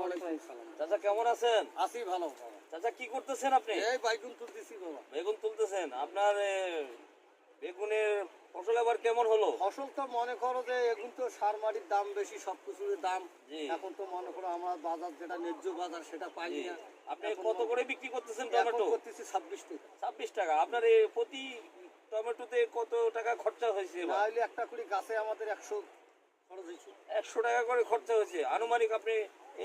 ওয়ালাইকুম সালাম। চাচা কেমন আছেন? আছি ভালো বাবা। চাচা কি করতেছেন আপনি? এই বাইগুন তুলতেছি বাবা। বেগুন তুলতেছেন। আপনার বেগুনের ফসল এবার কেমন হলো? ফসল তো মনে করো যে এখন তো সার মাটির দাম বেশি, সবকিছুর দাম। জি। এখন তো মনে করো আমরা বাজার যেটা ন্যায্য বাজার সেটা পাই জি। না। আপনি এখন কত করে বিক্রি করতেছেন এখন টমেটো? করতেছি 26 টাকা। 26 টাকা। আপনার এই প্রতি টমেটোতে কত টাকা খরচা হয়েছে না এবার? হইলে একটা করে গাছে আমাদের 100 খরচ হয়েছে। 100 টাকা করে খরচা হয়েছে। আনুমানিক আপনি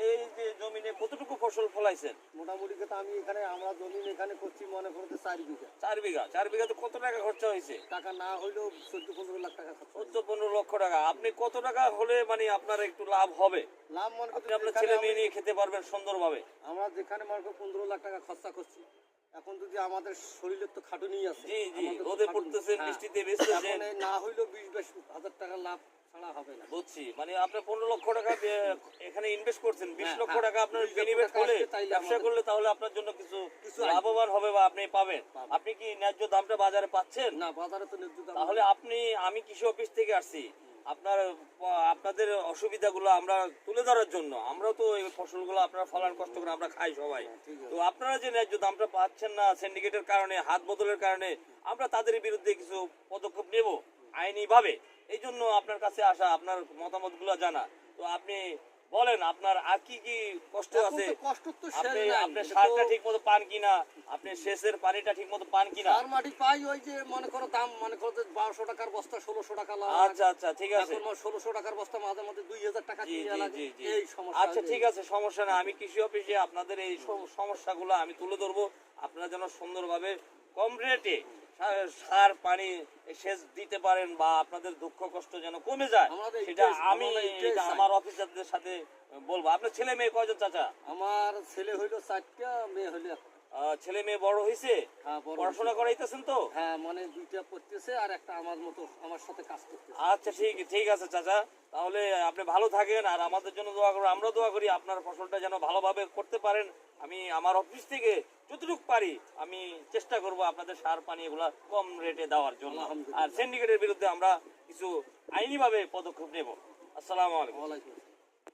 এই যে জমিনে কতটুকু ফসল ফলাইছেন? মোটামুটি কথা আমি এখানে আমরা জমিন এখানে করছি মনে করো যে 4 বিঘা। 4 বিঘা। 4 বিঘাতে কত টাকা খরচা হয়েছে? টাকা না হইলেও 14-15 লাখ টাকা খরচ। 14-15 লক্ষ টাকা। আপনি কত টাকা হলে মানে আপনার একটু লাভ হবে? লাভ মনে আপনি করতে আপনার ছেলে মেয়ে নিয়ে খেতে পারবেন সুন্দরভাবে। আমরা যেখানে মনে করো 15 লাখ টাকা খরচা করছি, এখন যদি আমাদের শরীরের তো খাটুনি আছে। জি জি, আমাদের তো রোদে খাটুনি। পড়তেছেন, হ্যাঁ। বৃষ্টিতে বেচতেছেন। এখন এই না হইলেও 20-22 হাজার টাকা লাভ ছাড়া হবে না। বুঝছি। মানে আপনি 15 লক্ষ টাকা এখানে ইনভেস্ট করছেন, 20 হ্যাঁ, লক্ষ হ্যাঁ। টাকা আপনার 20 লক্ষ বেনিফিট টাকা করলে, আসবে তাইলে ব্যবসা আমাদের- করলে তাহলে আপনার জন্য কিছু কিছু আসবে। লাভবান হবে বা আপনি পাবেন। পাবেন। আপনি কি ন্যায্য দামটা বাজারে পাচ্ছেন? না বাজারে তো ন্যায্য দাম তাহলে আমি কৃষি অফিস থেকে আসছি আপনাদের অসুবিধাগুলো আমরা তুলে ধরার জন্য। আমরাও তো এই ফসলগুলো আপনারা ফলান কষ্ট করে আমরা খাই সবাই। ঠিক আছে। তো আপনারা যে ন্যায্য দামটা পাচ্ছেন না সিন্ডিকেটের কারণে, হাত বদলের কারণে, আমরা তাদের বিরুদ্ধে কিছু পদক্ষেপ নেব আইনি ভাবে। এই জন্য আপনার কাছে আসা, আপনার মতামতগুলো জানা। তো আপনি বলেন আপনার আর কি কি কষ্ট এখন আছে? তো কষ্ট তো শেষ আপনি নাই। আপনি এটা সারটা তো- ঠিক মতো পান কিনা, আপনি সেচের পানিটা ঠিক মতো পান কিনা? সার মাটি পাই ওই যে মনে করো দাম মনে করো যে 1200 টাকার বস্তা 1600 টাকা লাগে। আচ্ছা আচ্ছা, ঠিক আছে। এখন 1600 টাকার বস্তা মাঝে মধ্যে 2000 টাকা জি কিনে জি লাগে। জি জি। এই সমস্যা। আচ্ছা ঠিক আছে, সমস্যা না। আমি কৃষি অফিসে আপনাদের এই সমস্যাগুলো আমি তুলে ধরবো। আপনারা যেন সুন্দরভাবে কম রেটে সার পানি সেচ দিতে পারেন বা আপনাদের দুঃখ কষ্ট যেন কমে যায়, আমাদের সেটা এইটাই- আমি আমাদের এইটাই এটা চাই। আমার অফিসারদের সাথে বলবো। আপনার ছেলে মেয়ে কয়জন চাচা? আমার ছেলে হইলো 4টা, মেয়ে হইলো 1টা। ছেলে মেয়ে বড় হয়েছে? হ্যাঁ, বড় পড়াশোনা করাইতেছেন তো? হ্যাঁ মানে 2টা পড়তেছে আর একটা আমার মতো আমার সাথে কাজ করতেছে। আচ্ছা ঠিক আছে চাচা, তাহলে আপনি ভালো থাকেন আর আমাদের জন্য দোয়া করুন। আমরা দোয়া করি আপনার ফসলটা যেন ভালোভাবে করতে পারেন। আমি আমার অফিস থেকে যতটুকু পারি আমি চেষ্টা করব আপনাদের সার পানি এগুলা কম রেটে দেওয়ার জন্য। আলহামদুলিল্লাহ। আর সিন্ডিকেটের বিরুদ্ধে আমরা কিছু আইনিভাবে পদক্ষেপ নেব। আসসালামু আলাইকুম। ওয়ালাইকুম